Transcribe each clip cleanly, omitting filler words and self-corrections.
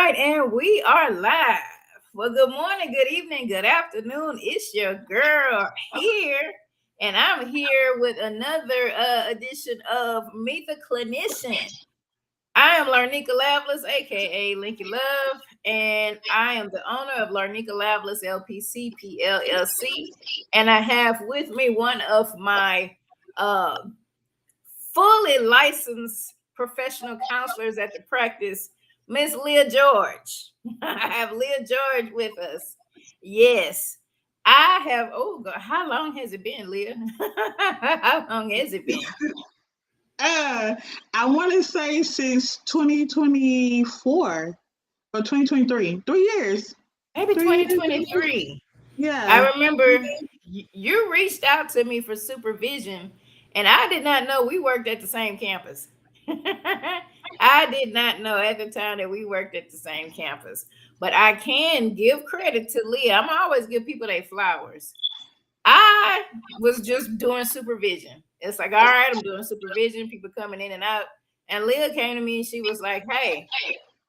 right, and we are live. Well, good morning, good evening, good afternoon. It's your girl here, and I'm here with another edition of Meet the Clinician. I am Larneka Lavalais, aka Linky Love, and I am the owner of Larneka Lavalais LPC PLLC. And I have with me one of my uh, fully licensed professional counselors at the practice, Miss Leah George. I have Leah George with us. Yes. I have, oh God, how long has it been, Leah? How long has it been? I want to say since 2024 or 2023, 3 years. Maybe 2023. Yeah. I remember you reached out to me for supervision, and I did not know we worked at the same campus. I did not know at the time that we worked at the same campus, but I can give credit to Leah. I'm always give people their flowers. I was just doing supervision. It's like, all right, I'm doing supervision, people coming in and out. And Leah came to me and she was like, hey,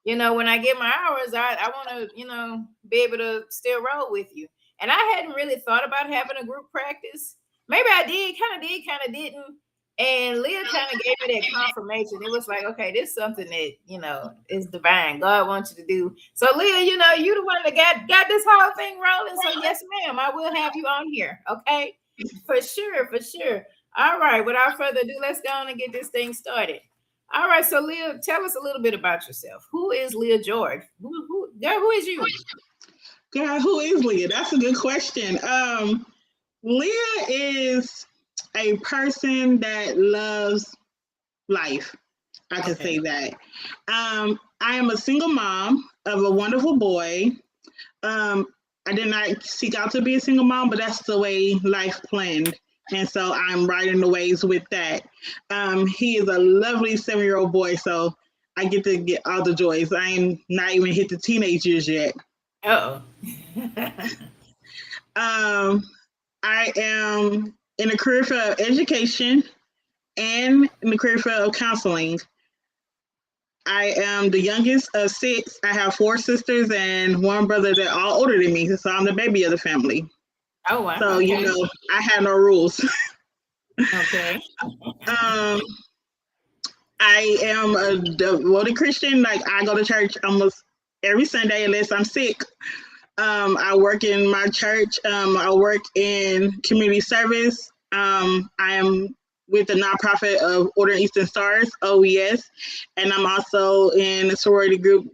when I get my hours, I want to, be able to still roll with you. And I hadn't really thought about having a group practice. Maybe I did, kind of didn't. And Leah kind of gave me that confirmation. It was like, okay, this is something that, is divine. God wants you to do. So Leah, you the one that got this whole thing rolling. So yes, ma'am, I will have you on here. Okay. For sure, for sure. All right. Without further ado, let's go on and get this thing started. All right, so Leah, tell us a little bit about yourself. Who is Leah George? Who is you? God, who is Leah? That's a good question. Leah is a person that loves life. I can say that. I am a single mom of a wonderful boy. I did not seek out to be a single mom, but that's the way life planned. And so I'm riding the waves with that. He is a lovely 7-year-old boy, so I get to get all the joys. I am not even hit the teenage years yet. Uh-oh. I am in the career field of education and in the career field of counseling. I am the youngest of 6. I have 4 sisters and one brother that are all older than me, so I'm the baby of the family. Oh, wow. So, okay. I have no rules. Okay. I am a devoted Christian. Like, I go to church almost every Sunday unless I'm sick. I work in my church. I work in community service. I am with the nonprofit of Order Eastern Stars, OES, and I'm also in the sorority group,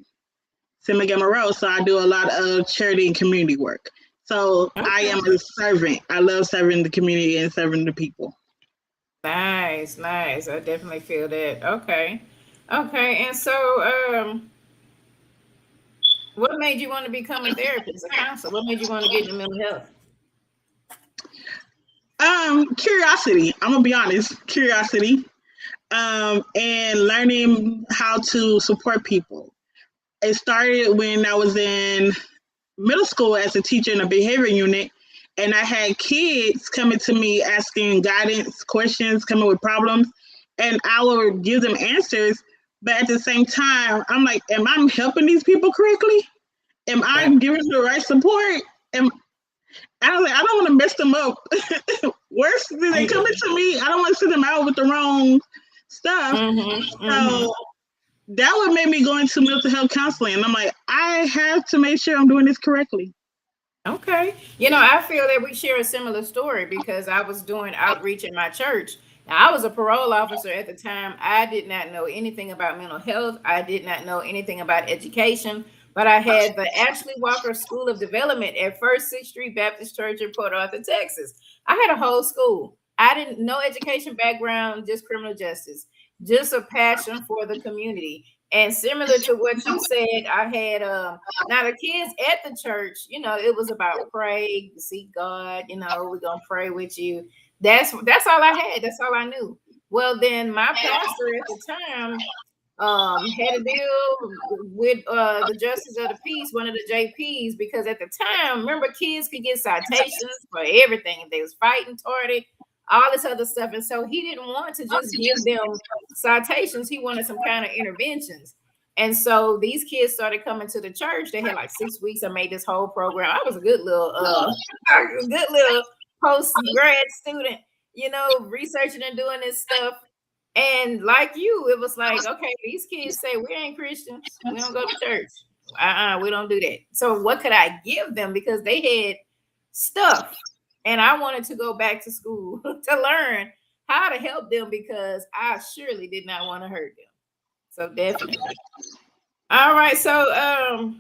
Sigma Gamma Rho. So I do a lot of charity and community work. So okay. I am a servant. I love serving the community and serving the people. Nice. I definitely feel that. Okay. And so, what made you want to become a therapist, a counselor? What made you want to get into mental health? Curiosity. I'm gonna be honest. Curiosity, and learning how to support people. It started when I was in middle school as a teacher in a behavior unit, and I had kids coming to me asking guidance questions, coming with problems, and I would give them answers. But at the same time, I'm like, am I helping these people correctly? Am I giving them the right support? I was like, I don't want to mess them up. Worse than they coming to me, I don't want to send them out with the wrong stuff. So that would make me go into mental health counseling. And I'm like, I have to make sure I'm doing this correctly. Okay. I feel that we share a similar story because I was doing outreach in my church. Now, I was a parole officer at the time. I did not know anything about mental health. I did not know anything about education, but I had the Ashley Walker School of Development at First 6th Street Baptist Church in Port Arthur, Texas. I had a whole school. I didn't know education background, just criminal justice, just a passion for the community. And similar to what you said, I had now the kids at the church, it was about pray, seek God, we're gonna pray with you. That's all I had. That's all I knew. Well, then my pastor at the time had a deal with the Justice of the Peace, one of the JPs, because at the time, remember, kids could get citations for everything if they was fighting, tardy, all this other stuff. And so he didn't want to just give them citations. He wanted some kind of interventions. And so these kids started coming to the church. They had like 6 weeks. I made this whole program. I was a good little a good little post grad student, researching and doing this stuff. And like you, it was like, okay, these kids say we ain't Christians. We don't go to church. We don't do that. So what could I give them? Because they had stuff. And I wanted to go back to school to learn how to help them because I surely did not want to hurt them. So definitely. All right. So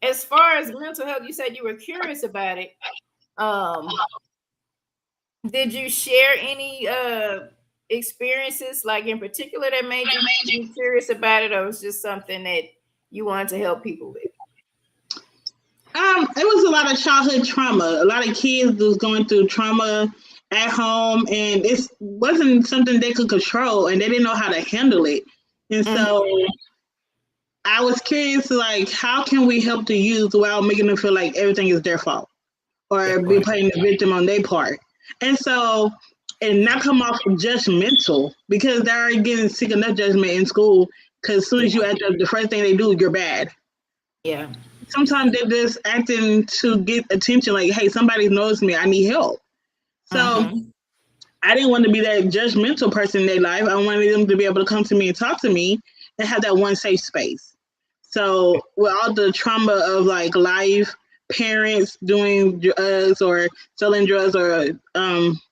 as far as mental health, you said you were curious about it. Um, did you share any experiences like in particular that made you curious about it, or was just something that you wanted to help people with? It was a lot of childhood trauma. A lot of kids was going through trauma at home, and it wasn't something they could control, and they didn't know how to handle it. And so I was curious, like, how can we help the youth without making them feel like everything is their fault or be playing the victim on their part? And so, and not come off judgmental because they're already getting sick enough judgment in school. Because as soon as you act up, the first thing they do, you're bad. Yeah. Sometimes they're just acting to get attention, like, hey, somebody knows me, I need help. So I didn't want to be that judgmental person in their life. I wanted them to be able to come to me and talk to me and have that one safe space. So with all the trauma of like life, parents doing drugs or selling drugs or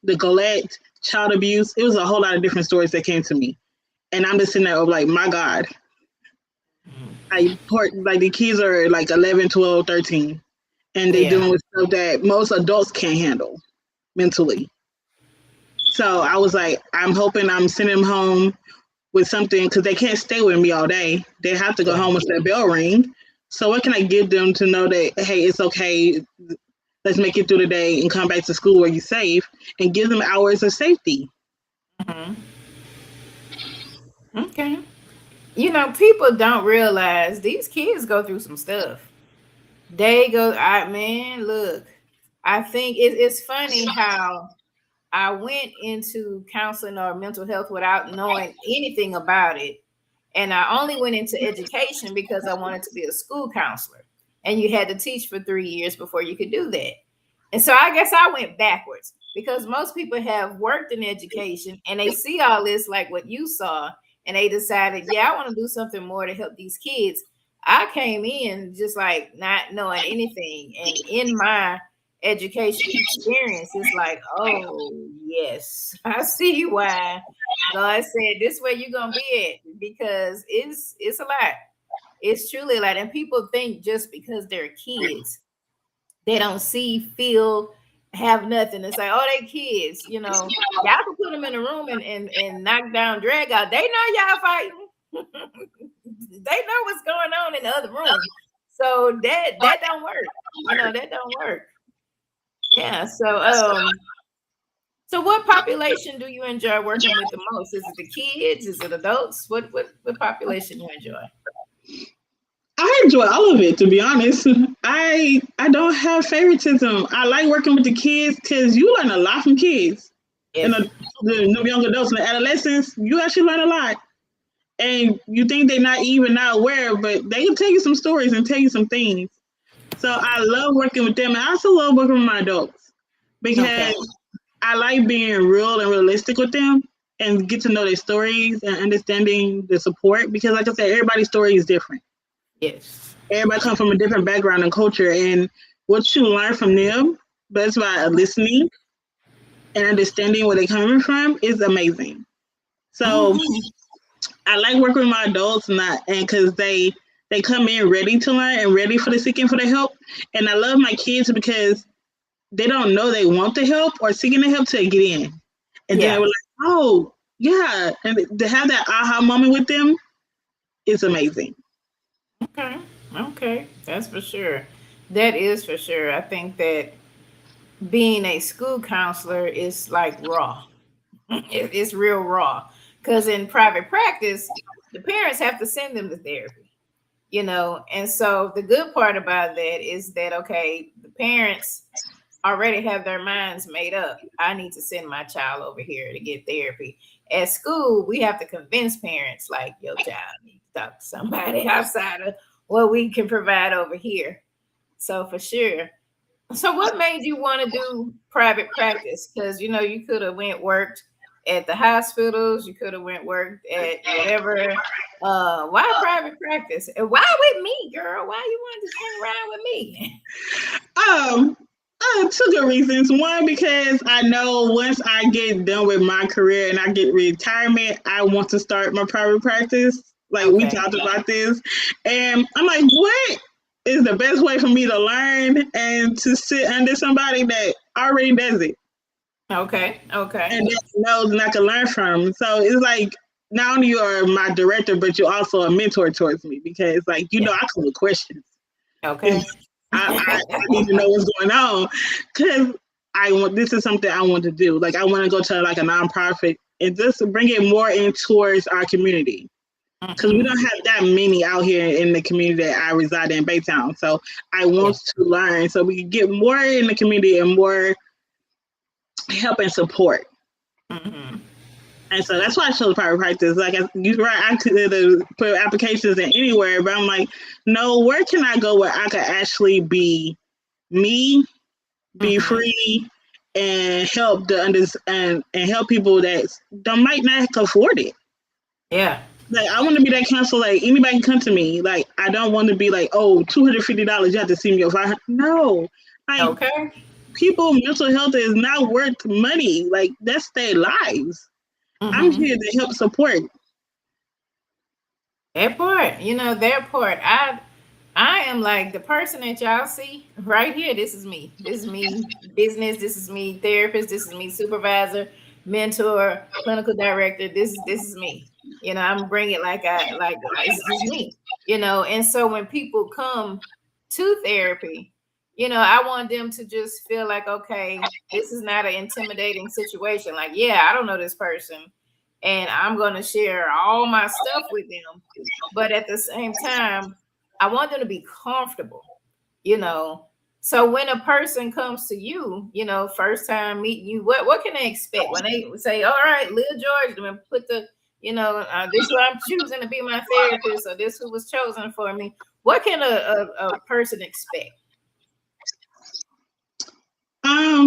neglect, child abuse, it was a whole lot of different stories that came to me. And I'm just sitting there like, my God. Like the kids are like 11, 12, 13, and they're dealing with stuff that most adults can't handle mentally. So I was like, I'm hoping I'm sending them home with something because they can't stay with me all day. They have to go home once that bell ring. So what can I give them to know that, hey, it's okay. Let's make it through the day and come back to school where you're safe and give them hours of safety. Okay. People don't realize these kids go through some stuff. They go, man, look, I think it's funny how I went into counseling or mental health without knowing anything about it. And I only went into education because I wanted to be a school counselor. And you had to teach for 3 years before you could do that. And so I guess I went backwards because most people have worked in education and they see all this like what you saw and they decided, yeah, I want to do something more to help these kids. I came in just like not knowing anything. And in my education experience, it's like, oh, yes, I see why God said this way you're going to be at because it's a lot. It's truly a lot. And people think just because they're kids, they don't see, feel, have nothing. It's like, oh, they kids, y'all can put them in a room and knock down, drag out. They know y'all fighting. They know what's going on in the other room. So that don't work. That don't work. Yeah. So what population do you enjoy working with the most? Is it the kids? Is it adults? What population you enjoy? I enjoy all of it, to be honest. I don't have favoritism. I like working with the kids because you learn a lot from kids. And the young adults and the adolescents, you actually learn a lot. And you think they're not even not aware, but they can tell you some stories and tell you some things. So I love working with them. And I also love working with my adults because I like being real and realistic with them and get to know their stories and understanding the support. Because like I said, everybody's story is different. Yes. Everybody comes from a different background and culture, and what you learn from them, that's by listening and understanding where they're coming from, is amazing. So I like working with my adults, and because they come in ready to learn and ready for the seeking for the help. And I love my kids because they don't know they want the help or seeking the help till they get in, and then they were like, oh yeah, and to have that aha moment with them is amazing. Okay, that's for sure. That is for sure. I think that being a school counselor is like raw. It's real raw. Because in private practice, the parents have to send them to therapy, And so the good part about that is that, okay, the parents already have their minds made up. I need to send my child over here to get therapy. At school, we have to convince parents, like, your child needs talk to somebody outside of what we can provide over here. So for sure. So what made you want to do private practice? Because you could have went worked at the hospitals, you could have went worked at whatever. Why private practice? And why with me, girl? Why you wanted to hang around with me? Um, two good reasons. One, because I know once I get done with my career and I get retirement, I want to start my private practice. Like we Okay. talked about this, and I'm like, what is the best way for me to learn and to sit under somebody that already does it Okay. Okay. and that knows and I can learn from? So it's like not only you are my director, but you're also a mentor towards me because, like, Yeah. I come with questions. Okay. I need to know what's going on because I want this is something I want to do. Like I want to go to like a nonprofit and just bring it more in towards our community because we Hmm. don't have that many out here in the community that I reside in, Baytown. So I Yeah. want to learn so we can get more in the community and more help and support. Hmm. And so that's why I chose private practice. Like you're right, I could put applications in anywhere, but I'm like, no, where can I go where I could actually be me, be Hmm. free, and help the and help people that might not afford it. Yeah. Like I want to be that counselor. Like anybody can come to me. Like I don't want to be like, oh, $250. You have to see me. If I no, like Okay. people, mental health is not worth money. Like that's their lives. I'm Hmm. here to help support. That part, that part. I am like the person that y'all see right here. This is me. This is me, business. This is me, therapist. This is me, supervisor, mentor, clinical director. This is me. I'm bringing like it's just me. And so when people come to therapy, I want them to just feel like, okay, this is not an intimidating situation. Like, yeah, I don't know this person, and I'm going to share all my stuff with them, but at the same time, I want them to be comfortable, you know. So when a person comes to you, first time meeting you, what can they expect when they say, "All right, Leah George, I'm gonna put this is who I'm choosing to be my therapist, or this who was chosen for me." What can a person expect?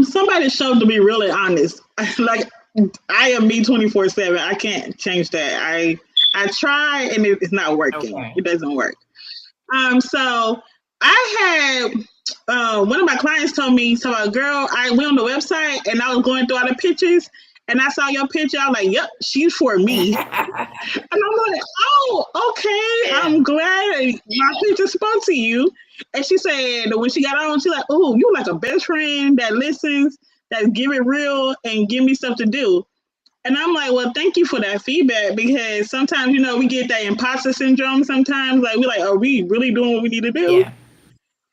Somebody showed to be really honest. Like I am me 24/7. I can't change that. I try and it's not working. Okay. It doesn't work. So I had one of my clients told me, so a girl, I went on the website and I was going through all the pictures and I saw your picture. I was like, yep, she's for me. And I'm like, oh, okay. Yeah. I'm glad my picture spoke to you. And she said when she got on, she's like, oh, you like a best friend that listens, that give it real and give me stuff to do. And I'm like, well, thank you for that feedback because sometimes, we get that imposter syndrome sometimes. Like, we're like, are we really doing what we need to do? Yeah.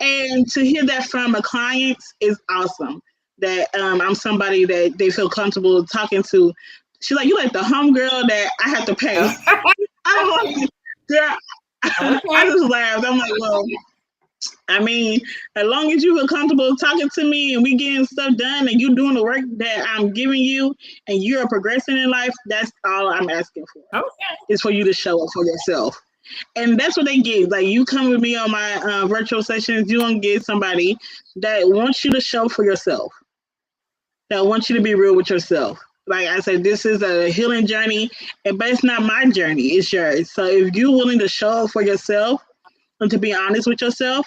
And to hear that from a client is awesome. That I'm somebody that they feel comfortable talking to. She's like, you like the home girl that I have to pay. I'm like, girl, I Okay. just laughed. I'm like, well, I mean, as long as you feel comfortable talking to me and we getting stuff done and you doing the work that I'm giving you and you're progressing in life, that's all I'm asking for. Okay. Is for you to show up for yourself. And that's what they get. Like you come with me on my virtual sessions, you're gonna get somebody that wants you to show for yourself, that wants you to be real with yourself. Like I said, this is a healing journey, but it's not my journey, it's yours. So if you're willing to show up for yourself and to be honest with yourself,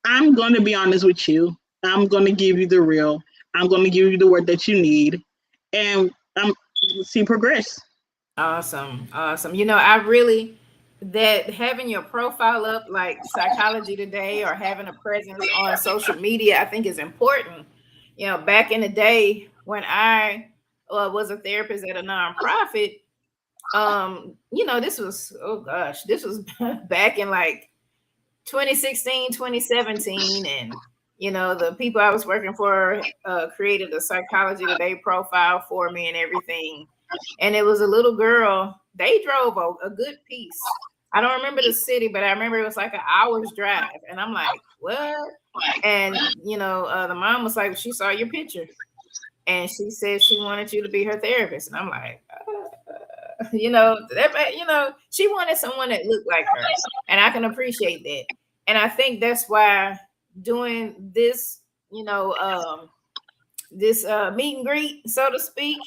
I'm going to be honest with you. I'm going to give you the real. I'm going to give you the word that you need, and I'm see progress. Awesome. Awesome. I really that having your profile up like Psychology Today or having a presence on social media, I think is important. Back in the day when I was a therapist at a nonprofit, this was, oh gosh, this was back in like 2016, 2017, and the people I was working for created a Psychology Today profile for me and everything. And it was a little girl. They drove a good piece. I don't remember the city, but I remember it was like an hour's drive. And I'm like, what? And the mom was like, she saw your picture and she said she wanted you to be her therapist. And I'm like, she wanted someone that looked like her, and I can appreciate that. And I think that's why doing this, this meet and greet, so to speak,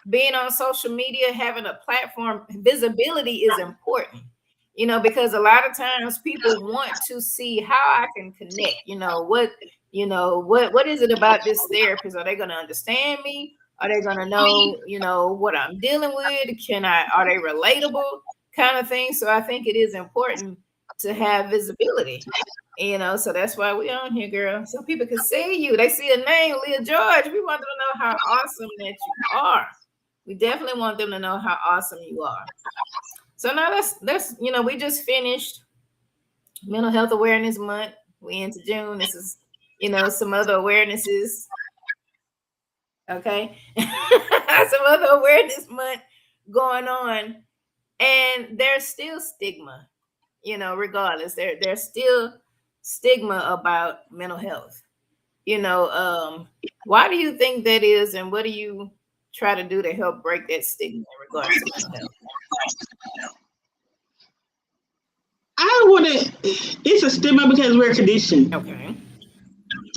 being on social media, having a platform, visibility is important. Because a lot of times people want to see how I can connect. What is it about this therapist? Are they going to understand me? Are they going to know what I'm dealing with? Are they relatable, kind of thing? So I think it is important to have visibility. So that's why we on here, girl. So people can see you. They see a name, Leah George. We want them to know how awesome that you are. We definitely want them to know how awesome you are. So now let's we just finished Mental Health Awareness Month. We into June. This is some other awarenesses. Okay. Some other awareness month going on. And there's still stigma, regardless. There's still stigma about mental health. Why do you think that is, and what do you try to do to help break that stigma in regards to mental health? I wouldn't. It's a stigma because we're conditioned Okay.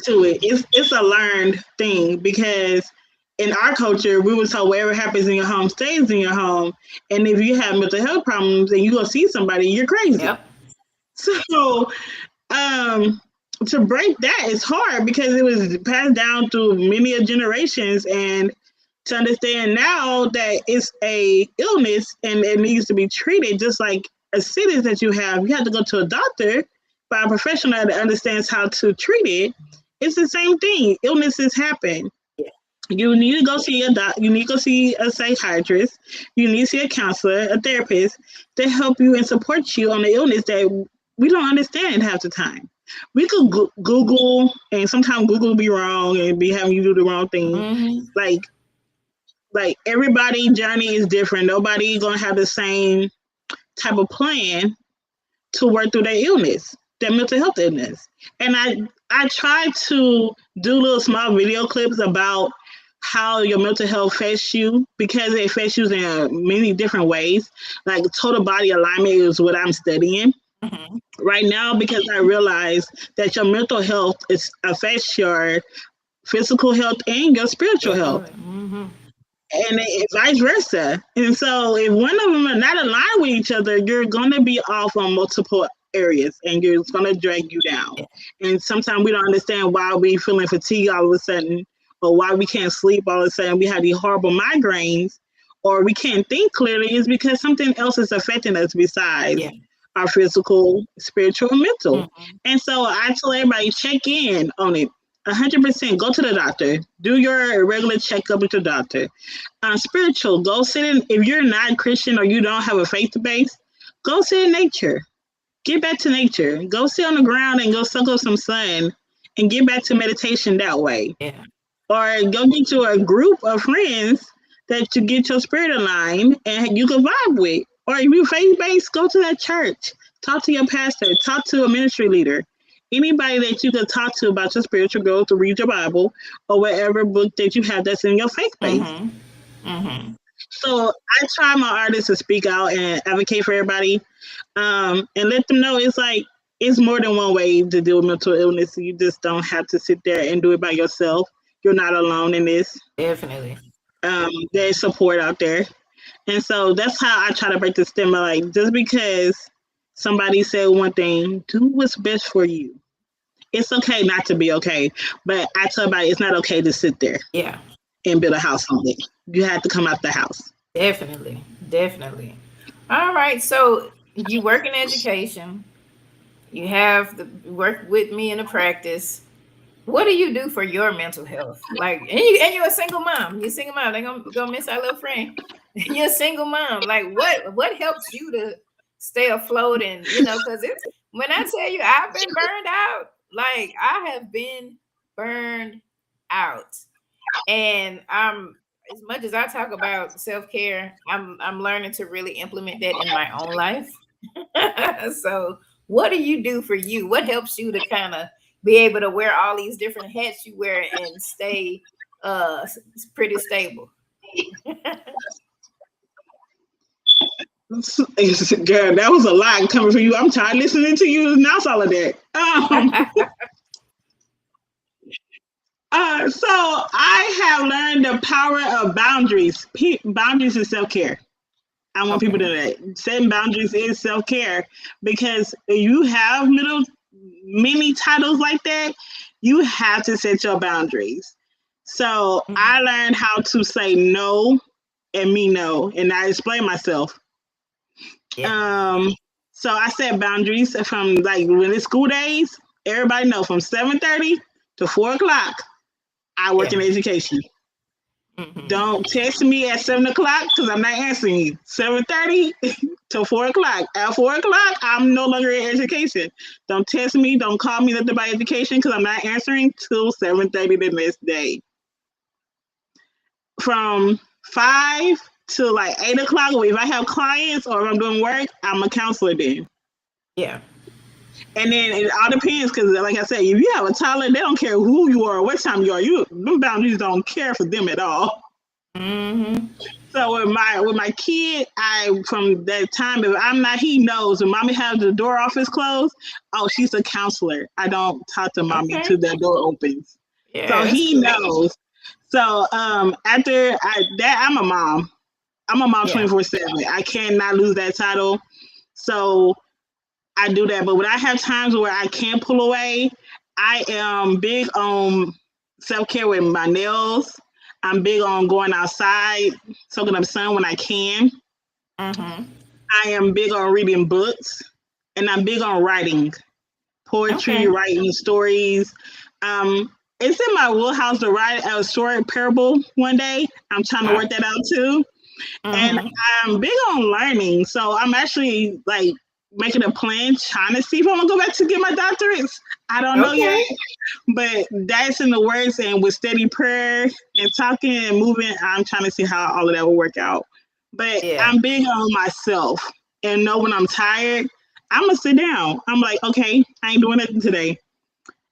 to it. It's a learned thing because in our culture, we were told whatever happens in your home stays in your home, and if you have mental health problems and you go see somebody, you're crazy. Yep. So, to break that is hard because it was passed down through many generations, and to understand now that it's a illness and it needs to be treated just like a sickness that you have to go to a doctor by a professional that understands how to treat it. It's the same thing. Illnesses happen. You need to go see a doc. You need to go see a psychiatrist. You need to see a counselor, a therapist to help you and support you on the illness that we don't understand half the time. We could Google, and sometimes Google will be wrong and be having you do the wrong thing. Mm-hmm. Like everybody's journey is different. Nobody gonna have the same type of plan to work through their illness, their mental health illness. And I try to do little small video clips about how your mental health affects you because it affects you in many different ways. Like total body alignment is what I'm studying right now because I realize that your mental health affects your physical health and your spiritual health. Mm-hmm. And vice versa. And so if one of them are not aligned with each other, you're going to be off on multiple areas and it's going to drag you down. And sometimes we don't understand why we feeling fatigued all of a sudden or why we can't sleep all of a sudden. We have these horrible migraines or we can't think clearly is because something else is affecting us besides our physical, spiritual, and mental. Mm-hmm. And so I tell everybody, check in on it. 100%. Go to the doctor. Do your regular checkup with the doctor. Spiritual. Go sit in. If you're not Christian or you don't have a faith base, go sit in nature. Get back to nature. Go sit on the ground and go suck up some sun and get back to meditation that way. Yeah. Or go get you a group of friends that you get your spirit aligned and you can vibe with. Or if you're faith based, go to that church. Talk to your pastor. Talk to a ministry leader. Anybody that you can talk to about your spiritual growth to read your Bible or whatever book that you have that's in your faith base. Mm-hmm. Mm-hmm. So I try my artists to speak out and advocate for everybody and let them know it's more than one way to deal with mental illness. You just don't have to sit there and do it by yourself. You're not alone in this. Definitely. There's support out there. And so that's how I try to break the stigma. Like just because somebody said one thing, do what's best for you. It's okay not to be okay, but I tell everybody it's not okay to sit there and build a house on it. You have to come out the house. Definitely. All right. So you work in education. You have the work with me in the practice. What do you do for your mental health? Like, and you're a single mom. You're a single mom. They're gonna miss our little friend. You're a single mom. Like, what helps you to stay afloat? And because it's when I tell you I've been burned out. Like I have been burned out, and as much as I talk about self-care, I'm learning to really implement that in my own life. So, what do you do for you? What helps you to kind of be able to wear all these different hats you wear and stay pretty stable? Girl, that was a lot coming from you. I'm tired listening to you announce all of that. So I have learned the power of boundaries. Boundaries is self-care. I want people to Okay. know that setting boundaries is self-care, because you have many titles like that, you have to set your boundaries. So I Mhm. learned how to say no and me no, and I explain myself. Yeah. Um, so I set boundaries from like when it's school days. Everybody know from 7:30 to 4 o'clock. I work Yeah. in education. Hmm. Don't text me at 7 o'clock because I'm not answering you. 7:30 to 4 o'clock. At 4 o'clock, I'm no longer in education. Don't text me. Don't call me nothing about education because I'm not answering till 7:30 the next day. From 5 to like 8 o'clock, or if I have clients or if I'm doing work, I'm a counselor then. Yeah. And then it all depends because, like I said, if you have a toddler, they don't care who you are or what time you are. Them boundaries don't care for them at all. Hmm. So with my kid, I from that time, if I'm not, he knows when mommy has the door office closed. Oh, she's a counselor. I don't talk to mommy till Okay. that door opens. Yeah, So that's he good. knows. So after that, I'm a mom. I'm a mom Yeah. 24/7. I cannot lose that title. So I do that. But when I have times where I can't pull away, I am big on self care with my nails. I'm big on going outside, soaking up sun when I can. Hmm. I am big on reading books, and I'm big on writing poetry, Okay. writing stories. It's in my wheelhouse to write a short parable one day. I'm trying to work that out too. And Mm-hmm. I'm big on learning. So I'm actually like making a plan, trying to see if I'm gonna go back to get my doctorates. I don't know yet, Okay. but that's in the works. And with steady prayer and talking and moving, I'm trying to see how all of that will work out. But Yeah. I'm big on myself and know when I'm tired, I'm gonna sit down. I'm like, okay, I ain't doing nothing today.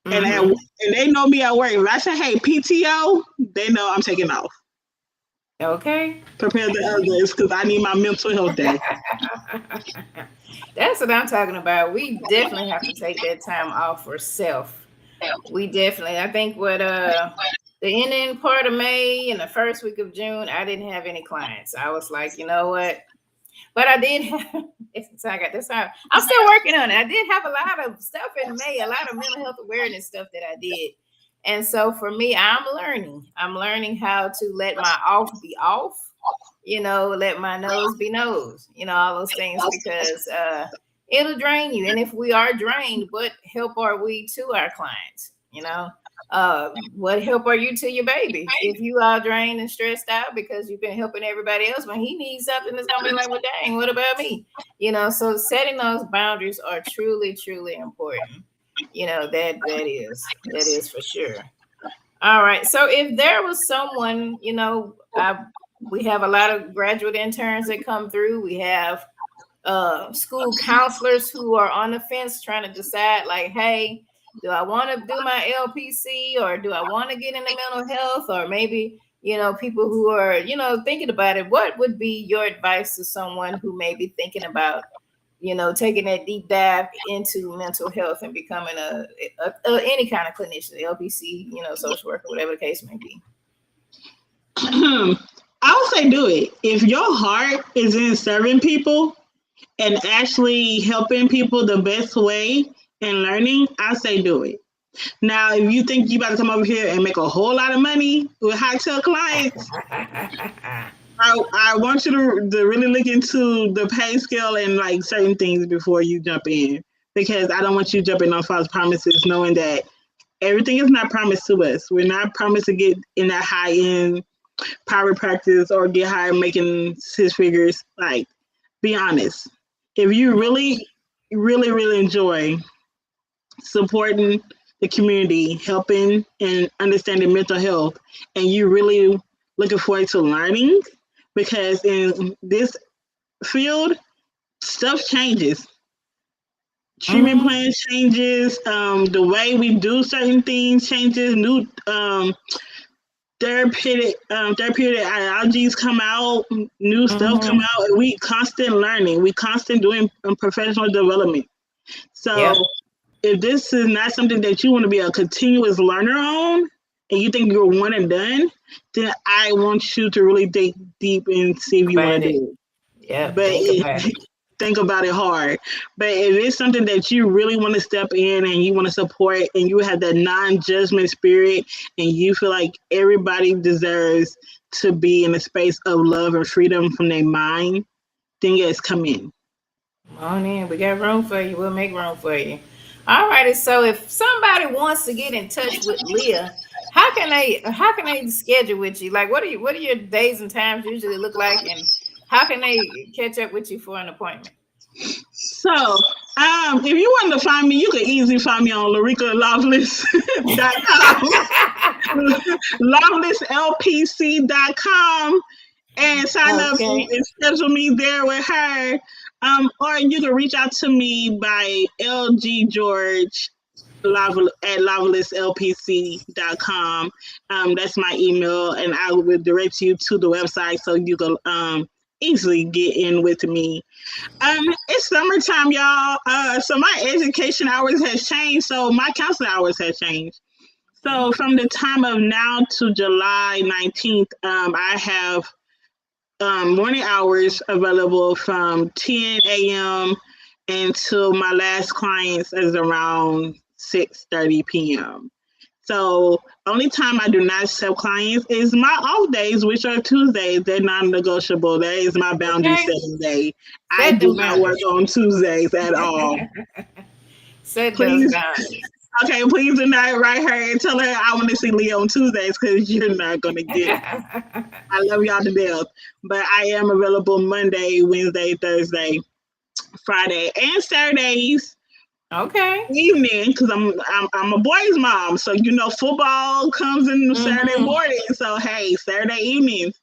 And Mm-hmm. they know me at work. If I say, hey, PTO, they know I'm taking off. Okay. Prepare the others because I need my mental health day. That's what I'm talking about. We definitely have to take that time off for self. We definitely. I think what the ending part of May and the first week of June, I didn't have any clients. I was like, you know what? But I did have. So I got this out. I'm still working on it. I did have a lot of stuff in May, a lot of mental health awareness stuff that I did. And so for me, I'm learning. I'm learning how to let my off be off, let my nose be nose, all those things because it'll drain you. And if we are drained, what help are we to our clients? What help are you to your baby if you are drained and stressed out because you've been helping everybody else when he needs something? It's gonna be like, well, dang, what about me? So setting those boundaries are truly, truly important. That is for sure. All right. So if there was someone, we have a lot of graduate interns that come through. We have school counselors who are on the fence trying to decide, like, hey, do I want to do my LPC or do I want to get into mental health? Or maybe, people who are, thinking about it. What would be your advice to someone who may be thinking about taking that deep dive into mental health and becoming any kind of clinician, LPC, social worker, whatever the case may be. I would say do it. If your heart is in serving people and actually helping people the best way and learning, I say do it. Now, if you think you about to come over here and make a whole lot of money with high tail clients, I want you to really look into the pay scale and like certain things before you jump in, because I don't want you jumping on false promises knowing that everything is not promised to us. We're not promised to get in that high end private practice or get hired making six figures. Like, be honest. If you really, really, really enjoy supporting the community, helping and understanding mental health, and you really looking forward to learning, because in this field, stuff changes. Treatment Hmm. plans changes. The way we do certain things changes. New therapeutic ideologies come out, new stuff come Mm-hmm. out, and we constant learning, we constant doing professional development. So Yep. if this is not something that you want to be a continuous learner on, and you think you're one and done, then I want you to really dig deep and see if you want About to it. do it. Yep. But Think about it. think about it hard. But if it's something that you really want to step in and you want to support, and you have that non-judgment spirit, and you feel like everybody deserves to be in a space of love and freedom from their mind, then yes, come in. Come on in. We got room for you. We'll make room for you. All righty. So if somebody wants to get in touch with Leah, how can they schedule with you? Like what are your days and times usually look like, and how can they catch up with you for an appointment? So, if you want to find me, you can easily find me on LarnekaLavalais.com, LavalaiseLPC.com, and sign up Okay. and schedule me there with her. Or you can reach out to me by LG George at LavalaiseLPC.com. That's my email, and I will direct you to the website so you can easily get in with me. It's summertime, y'all. So my education hours has changed. So my counseling hours has changed. So from the time of now to July 19th, I have morning hours available from 10 a.m. until my last clients is around 6:30 p.m. So only time I do not accept clients is my off days, which are Tuesdays. They're non-negotiable. That is my boundary Okay. setting day. I Set do them not work boundaries. on Tuesdays at all. Set those Please, boundaries. okay, please do not write her and tell her I want to see Leah on Tuesdays, because you're not gonna get it. I love y'all to death, but I am available Monday, Wednesday, Thursday, Friday, and Saturdays Okay. evening, because I'm a boys' mom, so football comes in Saturday Mm-hmm. morning. So hey, Saturday evenings,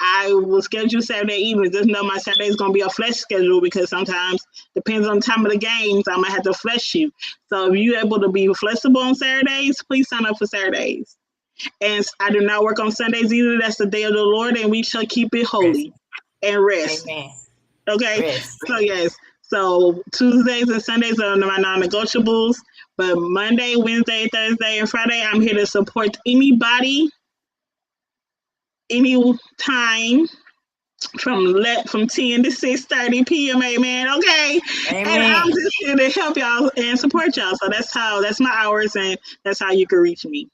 I will schedule Saturday evenings. Just know my Saturday is gonna be a flex schedule, because sometimes depends on the time of the games. I might have to flex you. So if you're able to be flexible on Saturdays, please sign up for Saturdays. And I do not work on Sundays either. That's the day of the Lord, and we shall keep it Rest. holy and rest. Amen. Okay. Rest. So yes. So Tuesdays and Sundays are my non-negotiables. But Monday, Wednesday, Thursday, and Friday, I'm here to support anybody, anytime from 10 to 6:30 p.m. Amen. Okay. And I'm Amen. just here to help y'all and support y'all. So that's my hours, and that's how you can reach me.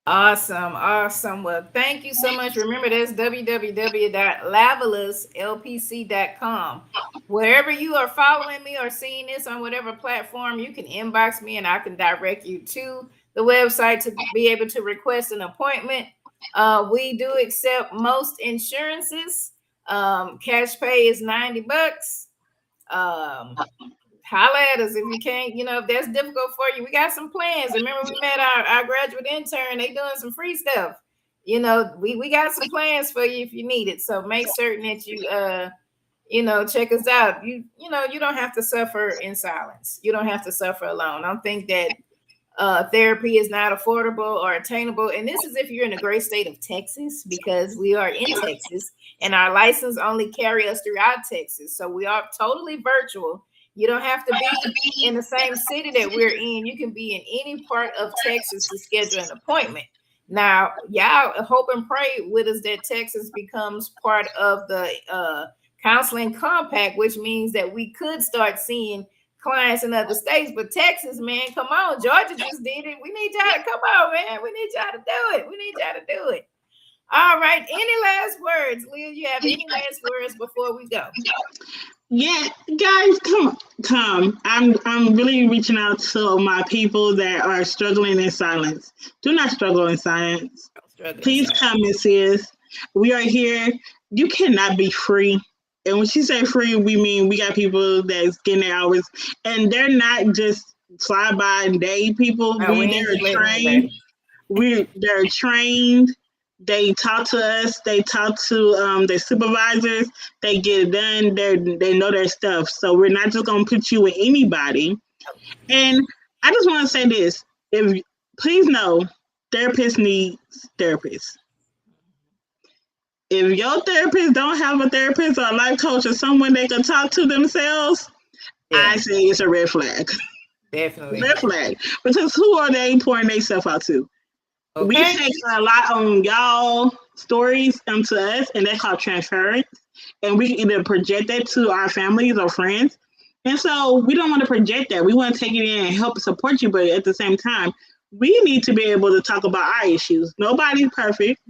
Awesome, awesome. Well, thank you so much. Remember, that's www.lavalislpc.com. Wherever you are following me or seeing this on whatever platform, you can inbox me and I can direct you to the website to be able to request an appointment. We do accept most insurances. Cash pay is $90. Um, Holla at us if you can't, if that's difficult for you. We got some plans. Remember, we met our graduate intern. They doing some free stuff. We got some plans for you if you need it. So make certain that you check us out. You don't have to suffer in silence. You don't have to suffer alone. I don't think that therapy is not affordable or attainable. And this is if you're in the great state of Texas, because we are in Texas and our license only carry us throughout Texas. So we are totally virtual. You don't have to be in the same city that we're in. You can be in any part of Texas to schedule an appointment. Now, y'all hope and pray with us that Texas becomes part of the counseling compact, which means that we could start seeing clients in other states. But Texas, man, come on. Georgia just did it. We need y'all to come on, man. We need y'all to do it. We need y'all to do it. All right. Any last words, Leah? You have any last words before we go? Yeah, guys, come. I'm really reaching out to my people that are struggling in silence. Do not struggle in silence. Struggling Please side. come and see us. We are here. You cannot be free. And when she say free, we mean we got people that's getting their hours, and they're not just fly by day people. No, we ain't They're just letting trained. anybody. They're trained. They talk to us. They talk to their supervisors. They get it done. They know their stuff. So we're not just gonna put you with anybody. And I just want to say this: if please know, therapists need therapists. If your therapist don't have a therapist or a life coach or someone they can talk to themselves, Yeah, I say it's a red flag. definitely. Red flag. Because who are they pouring themselves out to? We Okay. take a lot on y'all stories to us, and that's called transference. And we either project that to our families or friends. And so we don't want to project that. We want to take it in and help support you, but at the same time, we need to be able to talk about our issues. Nobody's perfect.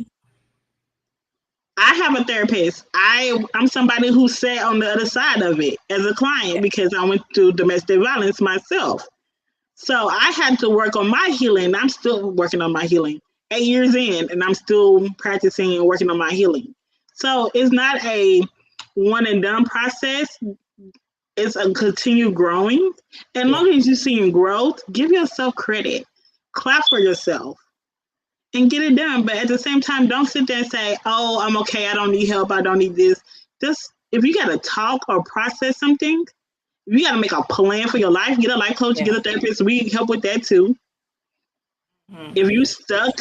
I have a therapist. I'm somebody who sat on the other side of it as a client because I went through domestic violence myself. So I had to work on my healing. I'm still working on my healing. 8 years in, and I'm still practicing and working on my healing. So it's not a one and done process. It's a continued growing. And Yeah. long as you're seeing growth, give yourself credit. Clap for yourself and get it done. But at the same time, don't sit there and say, oh, I'm okay. I don't need help. I don't need this. Just if you got to talk or process something, you got to make a plan for your life. Get a life coach, Yeah. get a therapist. We help with that too. Mhm. If you stuck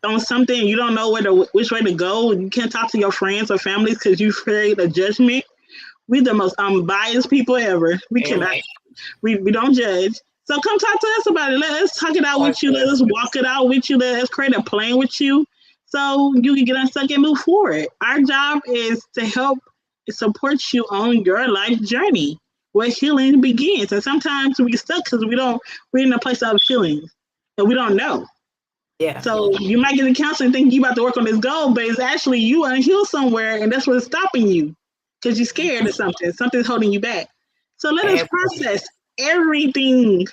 on something and you don't know which way to go, you can't talk to your friends or families because you afraid of judgment. We're the most unbiased people ever. We Very cannot. much. We don't judge. So come talk to us about it. Let us talk it out Talk with you. to Let us. us walk it out with you. Let us create a plan with you so you can get unstuck and move forward. Our job is to help support you on your life journey where healing begins. And sometimes we get stuck because we're in a place of healing and we don't know. Yeah. So you might get a counselor and think you about to work on this goal, but it's actually you unhealed somewhere and that's what's stopping you because you're scared of something. Something's holding you back. So let us Absolutely. process everything.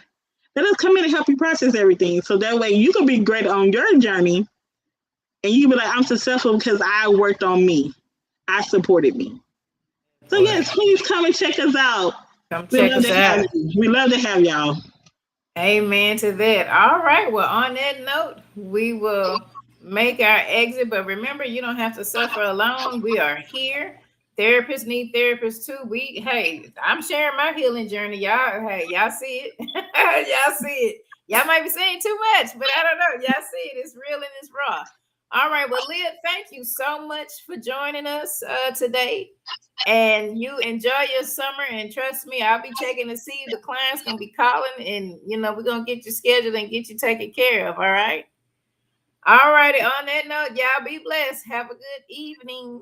Let us come in and help you process everything. So that way you can be great on your journey and you can be like, I'm successful because I worked on me. I supported me. So Boy, yes, please come and check us out. come We check love us to have out. you. We love to have y'all. Amen to that. All right. Well, on that note, we will make our exit. But remember, you don't have to suffer alone. We are here. Therapists need therapists too. Hey, I'm sharing my healing journey. Y'all see it. Y'all see it. Y'all might be saying too much, but I don't know. Y'all see it. It's real and it's raw. All right. Well, Leah, thank you so much for joining us today. And you enjoy your summer, and trust me, I'll be checking to see if the client's gonna be calling, and we're gonna get you scheduled and get you taken care of. All right. All righty. On that note, y'all be blessed. Have a good evening.